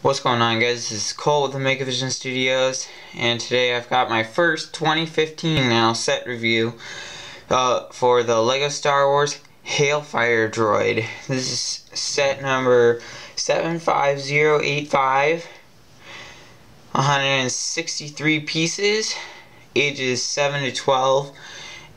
What's going on, guys? This is Cole with the Makeavision Studios, and today I've got my first 2015 now set review for the LEGO Star Wars Hailfire Droid. This is set number 75085, 163 pieces, ages 7 to 12,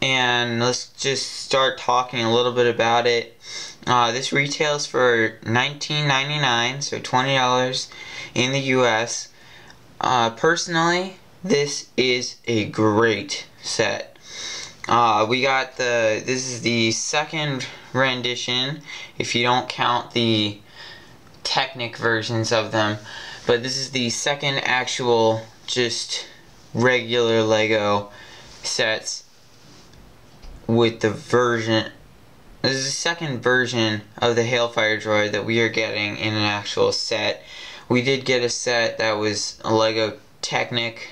and let's just start talking a little bit about it. This retails for $19.99, so $20 in the US. Personally, this is a great set. This is the second rendition, if you don't count the Technic versions of them, but this is the second actual, just regular LEGO sets with the version. This is the second version of the Hailfire Droid that we are getting in an actual set. We did get a set that was a LEGO Technic,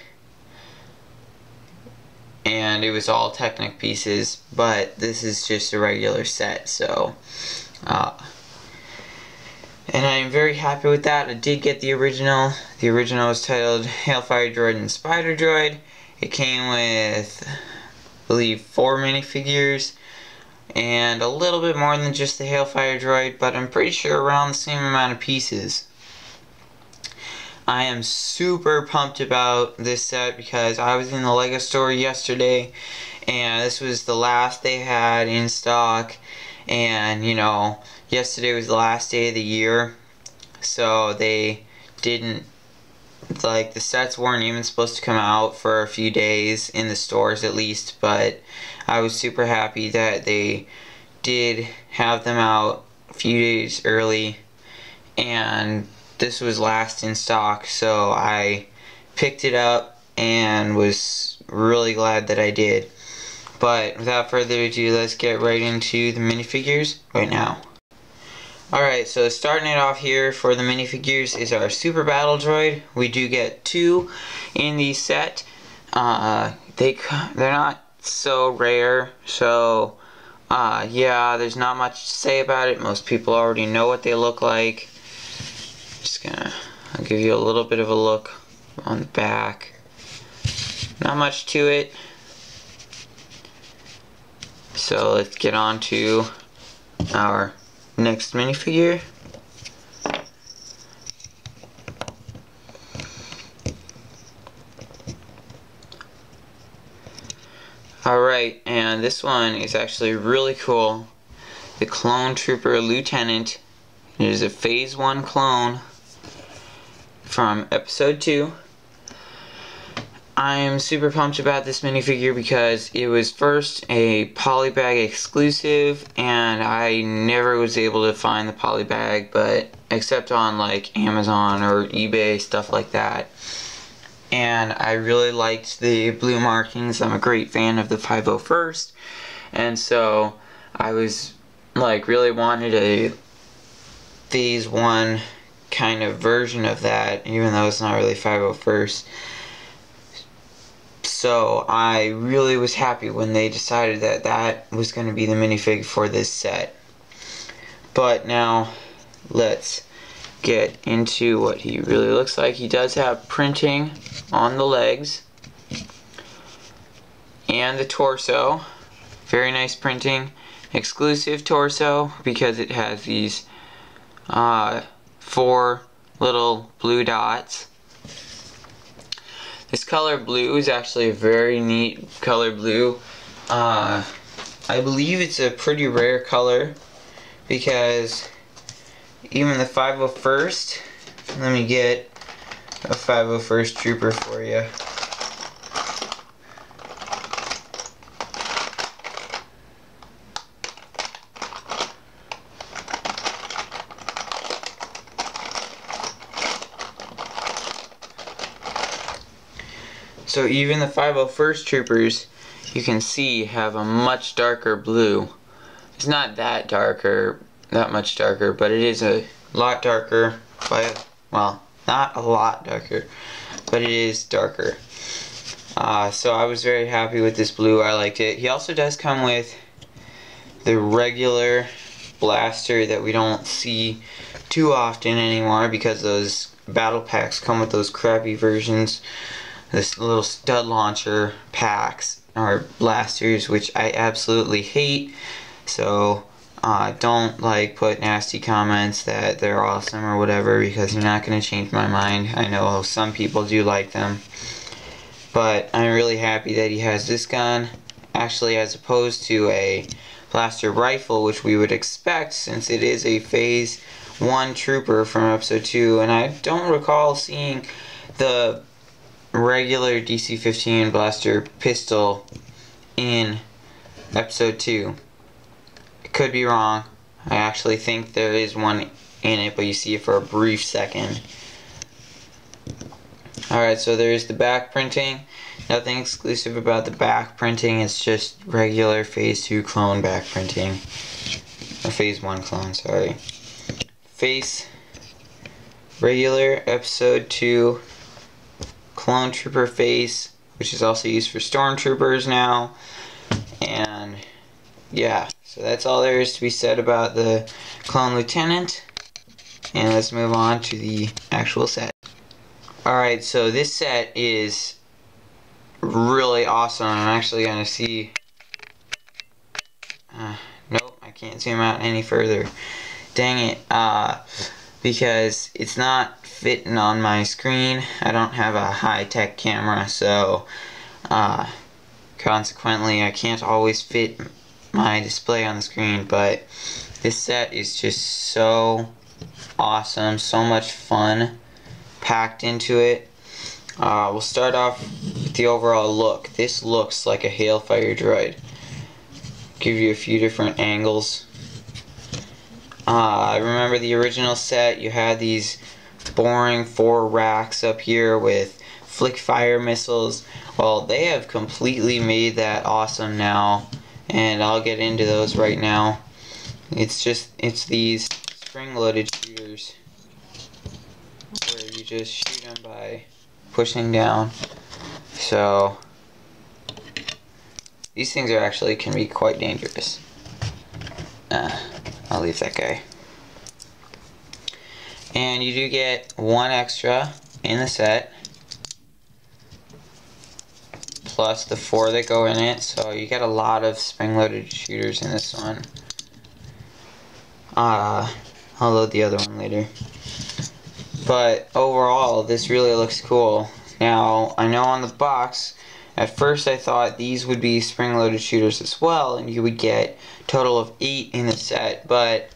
and it was all Technic pieces, but this is just a regular set, so and I am very happy with that. I did get the original. The original was titled Hailfire Droid and Spider Droid. It came with, I believe, 4 minifigures and a little bit more than just the Hailfire Droid, but I'm pretty sure around the same amount of pieces. I am super pumped about this set because I was in the LEGO store yesterday and this was the last they had in stock, and you know, yesterday was the last day of the year, so they didn't, like, the sets weren't even supposed to come out for a few days in the stores at least, but I was super happy that they did have them out a few days early, and this was last in stock, so I picked it up and was really glad that I did. But without further ado, let's get right into the minifigures right now. Alright, so starting it off here for the minifigures is our Super Battle Droid. We do get 2 in the set. They're not so rare, so yeah, there's not much to say about it. Most people already know what they look like. I'll give you a little bit of a look on the back. Not much to it. So let's get on to our next minifigure. Alright, and this one is actually really cool. The Clone Trooper Lieutenant. It is a Phase 1 clone from Episode 2. I am super pumped about this minifigure because it was first a polybag exclusive, and I never was able to find the polybag, but except on like Amazon or eBay, stuff like that. And I really liked the blue markings. I'm a great fan of the 501st, and so I was like really wanted a Phase 1 kind of version of that, even though it's not really 501st. So I really was happy when they decided that that was going to be the minifig for this set. But now let's get into what he really looks like. He does have printing on the legs and the torso. Very nice printing. Exclusive torso because it has these 4 little blue dots. This color blue is actually a very neat color blue. I believe it's a pretty rare color because even the 501st, let me get a 501st Trooper for you. So even the 501st Troopers, you can see, have a much darker blue. It's not that much darker, but it is a lot darker well, not a lot darker, but it is darker. So I was very happy with this blue. I liked it. He also does come with the regular blaster that we don't see too often anymore because those battle packs come with those crappy versions, this little stud launcher packs or blasters, which I absolutely hate. So don't put nasty comments that they're awesome or whatever, because you're not going to change my mind. I know some people do like them, but I'm really happy that he has this gun, actually, as opposed to a blaster rifle, which we would expect since it is a Phase 1 trooper from Episode 2, and I don't recall seeing the regular DC-15 blaster pistol in Episode 2. Could be wrong. I actually think there is one in it, but you see it for a brief second. Alright, so there's the back printing. Nothing exclusive about the back printing, it's just regular Phase 2 clone back printing. Or Phase 1 clone, sorry. Regular Episode 2 clone trooper face, which is also used for stormtroopers now. And yeah, so that's all there is to be said about the clone lieutenant. And let's move on to the actual set. Alright, so this set is really awesome. I'm actually going to see... nope, I can't zoom out any further. Dang it. Because it's not fitting on my screen. I don't have a high-tech camera, so consequently I can't always fit my display on the screen, but this set is just so awesome, so much fun packed into it. We'll start off with the overall look. This looks like a Hailfire Droid. Give you a few different angles. I remember the original set, you had these boring 4 racks up here with flick fire missiles. Well, they have completely made that awesome now, and I'll get into those right now. It's these spring-loaded shooters where you just shoot them by pushing down. So these things are actually can be quite dangerous. I'll leave that guy. And you do get 1 extra in the set, plus the 4 that go in it, so you get a lot of spring-loaded shooters in this one. I'll load the other one later. But overall, this really looks cool. Now, I know on the box, at first I thought these would be spring-loaded shooters as well, and you would get a total of 8 in the set, but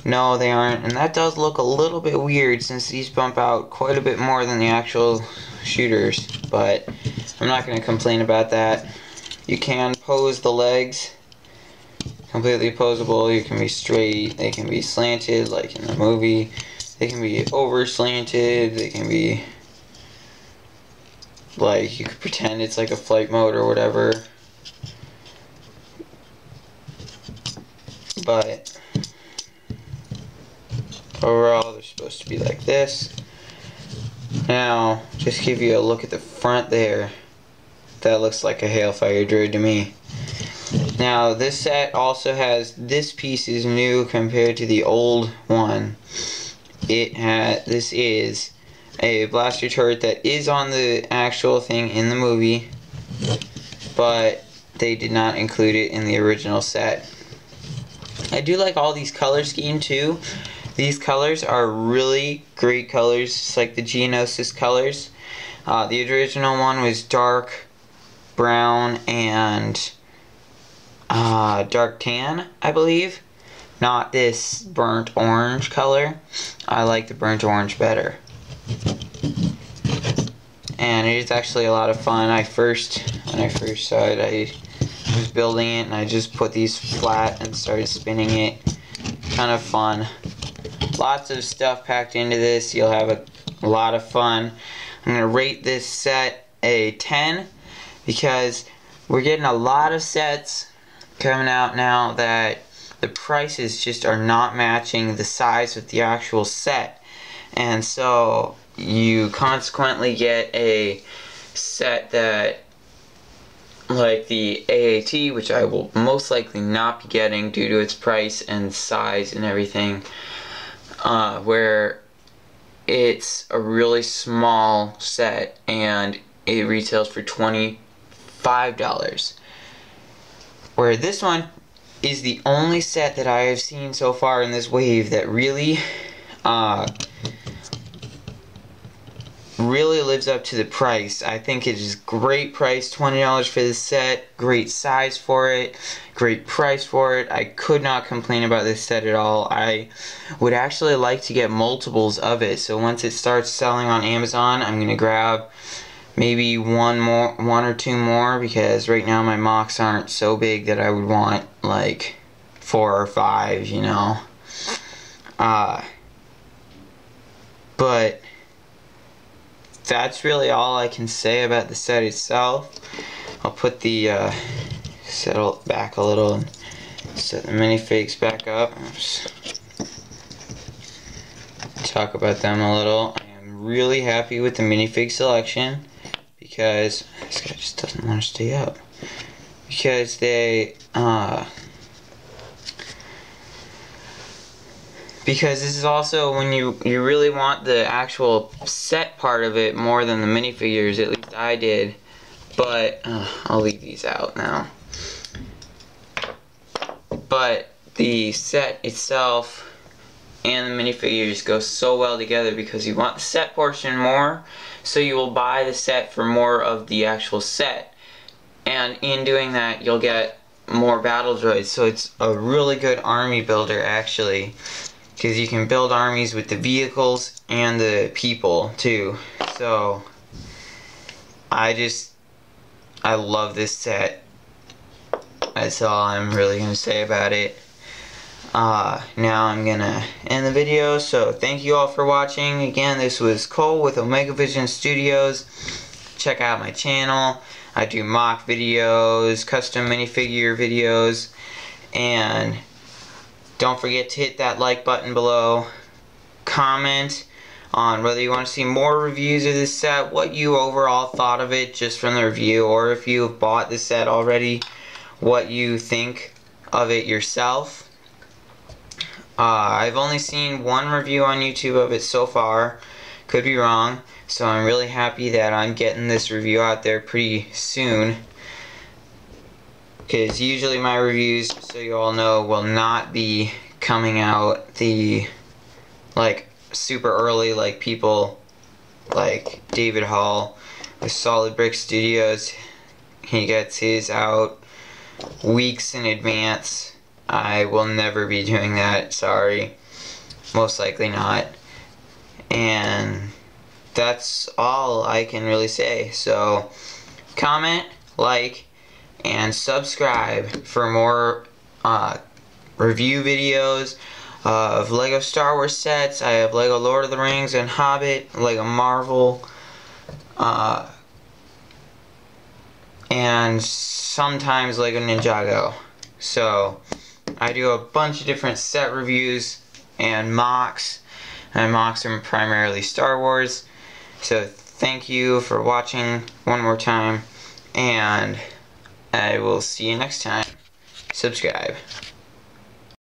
no, they aren't, and that does look a little bit weird since these bump out quite a bit more than the actual shooters, but I'm not going to complain about that. You can pose the legs, completely posable. You can be straight, they can be slanted like in the movie, they can be over slanted, they can be like, you could pretend it's like a flight mode or whatever, but overall they're supposed to be like this. Now, just give you a look at the front there. That looks like a Hailfire Droid to me. Now, this set also has, this piece is new compared to the old one. This is a blaster turret that is on the actual thing in the movie, but they did not include it in the original set. I do like all these color scheme too. These colors are really great colors, just like the Geonosis colors. The original one was dark brown and dark tan, I believe. Not this burnt orange color. I like the burnt orange better. And it is actually a lot of fun. When I first saw it, I was building it and I just put these flat and started spinning it. Kind of fun. Lots of stuff packed into this. You'll have a lot of fun. I'm going to rate this set a 10 because we're getting a lot of sets coming out now that the prices just are not matching the size of the actual set, and so you consequently get a set that like the AAT, which I will most likely not be getting due to its price and size and everything, where it's a really small set and it retails for $25. Where this one is the only set that I have seen so far in this wave that really lives up to the price. I think it is great price, $20 for this set, great size for it, great price for it. I could not complain about this set at all. I would actually like to get multiples of it, so once it starts selling on Amazon, I'm gonna grab maybe one or two more, because right now my mocks aren't so big that I would want like 4 or 5, you know. But that's really all I can say about the set itself. I'll put the settle back a little and set the minifigs back up. Talk about them a little. I am really happy with the minifig selection because this guy just doesn't want to stay up. Because they because this is also when you really want the actual set part of it more than the minifigures, at least I did. But I'll leave these out now. But the set itself and the minifigures go so well together because you want the set portion more, so you will buy the set for more of the actual set. And in doing that, you'll get more battle droids. So it's a really good army builder, actually, because you can build armies with the vehicles and the people too. So I love this set. That's all I'm really gonna say about it. Now I'm gonna end the video, so thank you all for watching. Again, this was Cole with Omega Vision Studios. Check out my channel. I do mock videos, custom minifigure videos, and don't forget to hit that like button below. Comment on whether you want to see more reviews of this set, what you overall thought of it just from the review, or if you have bought the set already, what you think of it yourself. I've only seen one review on YouTube of it so far. Could be wrong. So I'm really happy that I'm getting this review out there pretty soon. Because usually my reviews, so you all know, will not be coming out like super early like people like David Hall with Solid Brick Studios. He gets his out weeks in advance. I will never be doing that, sorry. Most likely not. And that's all I can really say. So comment, like, and subscribe for more review videos of LEGO Star Wars sets. I have LEGO Lord of the Rings and Hobbit, LEGO Marvel, and sometimes LEGO Ninjago. So I do a bunch of different set reviews and mocks. And mocks are primarily Star Wars. So thank you for watching one more time, and I will see you next time. Subscribe.